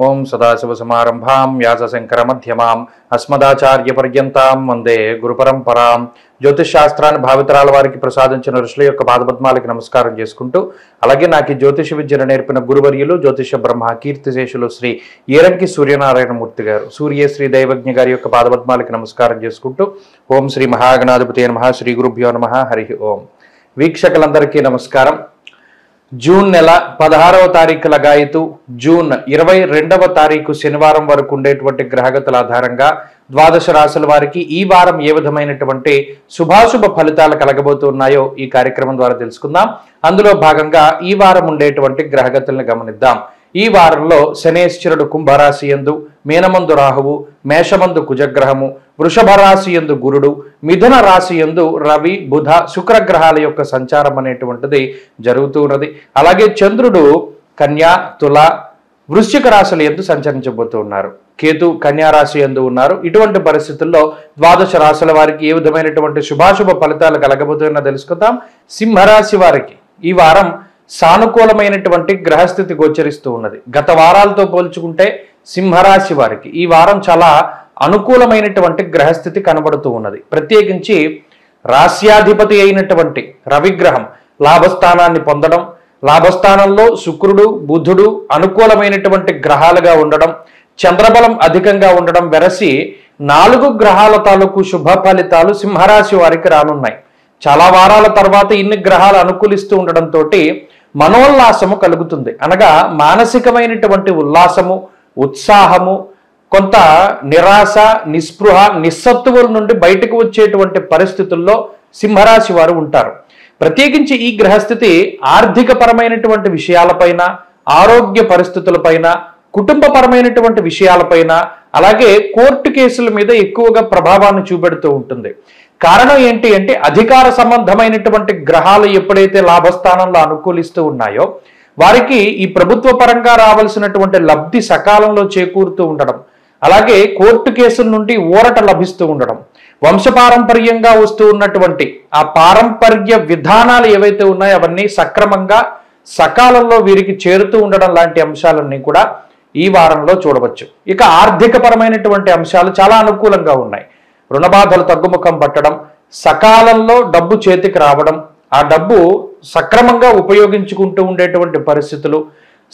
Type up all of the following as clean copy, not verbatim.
ఓం సదాశివసమారంభాం వ్యాసశంకరమధ్యమాం అస్మదాచార్యపర్యంతాం వందే గురుపరంపరాం. జ్యోతిష్ శాస్త్రాన్ని భావితరాల వారికి ప్రసాదించిన ఋషుల యొక్క పాదపద్మాలకి నమస్కారం చేసుకుంటూ, అలాగే నాకు ఈ జ్యోతిష విద్యను నేర్పిన గురువర్యులు జ్యోతిష బ్రహ్మ కీర్తిశేషులు శ్రీ ఏరంకి సూర్యనారాయణమూర్తి గారు, సూర్యశ్రీ దైవజ్ఞ గారి యొక్క పాదపద్మాలకి నమస్కారం చేసుకుంటూ, ఓం శ్రీ మహాగణాధిపతి నమః, శ్రీ గురుభ్యో నమః, హరి ఓం. వీక్షకులందరికీ నమస్కారం. జూన్ నెల 16వ తారీఖు లగాయతు జూన్ 22వ తారీఖు శనివారం వరకు ఉండేటువంటి గ్రహగతుల ఆధారంగా ద్వాదశ రాశుల వారికి ఈ వారం ఏ విధమైనటువంటి శుభాశుభ ఫలితాలు కలగబోతున్నాయో ఈ కార్యక్రమం ద్వారా తెలుసుకుందాం. అందులో భాగంగా ఈ వారం ఉండేటువంటి గ్రహగతులను గమనిద్దాం. ఈ వారంలో శనేశ్వరుడు కుంభరాశి యందు, మీనమందు రాహువు, మేషమందు కుజగ్రహము, వృషభ రాశి యందు గురుడు, మిథున రాశి యందు రవి, బుధ, శుక్రగ్రహాల యొక్క సంచారం అనేటువంటిది జరుగుతూ ఉన్నది. అలాగే చంద్రుడు కన్యా, తుల, వృశ్చిక రాశుల యందు సంచరించబోతూ ఉన్నారు. కేతు కన్యా రాశి యందు ఉన్నారు. ఇటువంటి పరిస్థితుల్లో ద్వాదశ రాశుల వారికి ఏ విధమైనటువంటి శుభాశుభ ఫలితాలు కలగబోతున్నా తెలుసుకుందాం. సింహరాశి వారికి ఈ వారం సానుకూలమైనటువంటి గ్రహస్థితి గోచరిస్తూ ఉన్నది. గత వారాలతో పోల్చుకుంటే సింహరాశి వారికి ఈ వారం చాలా అనుకూలమైనటువంటి గ్రహస్థితి కనబడుతూ ఉన్నది. ప్రత్యేకించి రాశ్యాధిపతి అయినటువంటి రవిగ్రహం లాభస్థానాన్ని పొందడం, లాభస్థానంలో శుక్రుడు, బుధుడు అనుకూలమైనటువంటి గ్రహాలుగా ఉండడం, చంద్రబలం అధికంగా ఉండడం వెరసి 4 గ్రహాల తాలూకు శుభ ఫలితాలు సింహరాశి వారికి రానున్నాయి. చాలా వారాల తర్వాత ఇన్ని గ్రహాలు అనుకూలిస్తూ ఉండడంతో మనోల్లాసము కలుగుతుంది. అనగా మానసికమైనటువంటి ఉల్లాసము, ఉత్సాహము, కొంత నిరాశ, నిస్పృహ, నిస్సత్తువుల నుండి బయటకు వచ్చేటువంటి పరిస్థితుల్లో సింహరాశి వారు ఉంటారు. ప్రత్యేకించి ఈ గ్రహస్థితి ఆర్థిక పరమైనటువంటి విషయాలపైన, ఆరోగ్య పరిస్థితులపైన, కుటుంబపరమైనటువంటి విషయాలపైన, అలాగే కోర్టు కేసుల మీద ఎక్కువగా ప్రభావాన్ని చూపెడుతూ ఉంటుంది. కారణం ఏంటి అంటే అధికార సంబంధమైనటువంటి గ్రహాలు ఎప్పుడైతే లాభస్థానంలో అనుకూలిస్తూ ఉన్నాయో వారికి ఈ ప్రభుత్వ పరంగా రావాల్సినటువంటి లబ్ధి సకాలంలో చేకూరుతూ ఉండడం, అలాగే కోర్టు కేసుల నుండి ఊరట లభిస్తూ ఉండడం, వంశపారంపర్యంగా వస్తూ ఉన్నటువంటి ఆ పారంపర్య విధానాలు ఏవైతే ఉన్నాయో అవన్నీ సక్రమంగా సకాలంలో వీరికి చేరుతూ ఉండడం లాంటి అంశాలన్నీ కూడా ఈ వారంలో చూడవచ్చు. ఇక ఆర్థిక పరమైనటువంటి అంశాలు చాలా అనుకూలంగా ఉన్నాయి. రుణబాధలు తగ్గుముఖం పట్టడం, సకాలంలో డబ్బు చేతికి రావడం, ఆ డబ్బు సక్రమంగా ఉపయోగించుకుంటూ ఉండేటువంటి పరిస్థితులు,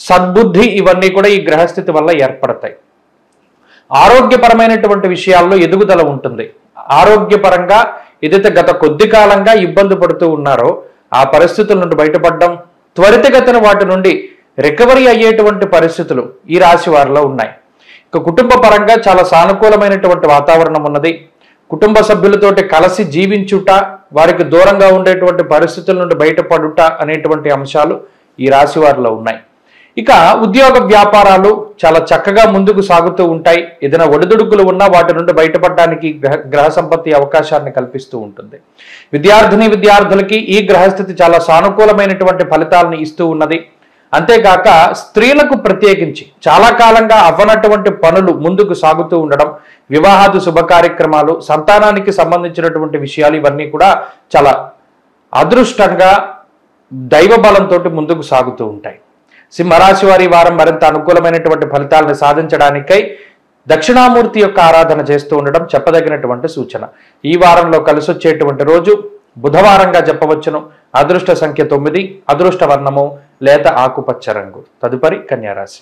సద్బుద్ధి, ఇవన్నీ కూడా ఈ గ్రహస్థితి వల్ల ఏర్పడతాయి. ఆరోగ్యపరమైనటువంటి విషయాల్లో ఎదుగుదల ఉంటుంది. ఆరోగ్యపరంగా ఏదైతే గత కొద్ది కాలంగా ఇబ్బంది పడుతూ ఉన్నారో ఆ పరిస్థితుల నుండి బయటపడడం, త్వరితగతిన వాటి నుండి రికవరీ అయ్యేటువంటి పరిస్థితులు ఈ రాశి వారిలో ఉన్నాయి. ఇక కుటుంబ పరంగా చాలా సానుకూలమైనటువంటి వాతావరణం ఉన్నది. కుటుంబ సభ్యులతోటి కలిసి జీవించుట, వారికి దూరంగా ఉండేటువంటి పరిస్థితుల నుండి బయటపడుట అనేటువంటి అంశాలు ఈ రాశి వారిలో ఉన్నాయి. ఇక ఉద్యోగ వ్యాపారాలు చాలా చక్కగా ముందుకు సాగుతూ ఉంటాయి. ఏదైనా ఒడిదుడుకులు ఉన్నా వాటి నుండి బయటపడడానికి గ్రహ సంపత్తి అవకాశాన్ని కల్పిస్తూ ఉంటుంది. విద్యార్థులకి ఈ గ్రహస్థితి చాలా సానుకూలమైనటువంటి ఫలితాలను ఇస్తూ ఉన్నది. అంతేకాక స్త్రీలకు ప్రత్యేకించి చాలా కాలంగా అవ్వనటువంటి పనులు ముందుకు సాగుతూ ఉండడం, వివాహాది శుభ కార్యక్రమాలు, సంతానానికి సంబంధించినటువంటి విషయాలు, ఇవన్నీ కూడా చాలా అదృష్టంగా దైవ బలంతో ముందుకు సాగుతూ ఉంటాయి. సింహరాశి వారి వారం మరింత అనుకూలమైనటువంటి ఫలితాలను సాధించడానికై దక్షిణామూర్తి యొక్క ఆరాధన చేస్తూ ఉండడం చెప్పదగినటువంటి సూచన. ఈ వారంలో కలిసి వచ్చేటువంటి రోజు బుధవారంగా చెప్పవచ్చును. అదృష్ట సంఖ్య 9, అదృష్ట వర్ణము లేత ఆకుపచ్చ రంగు. తదుపరి కన్యారాశి.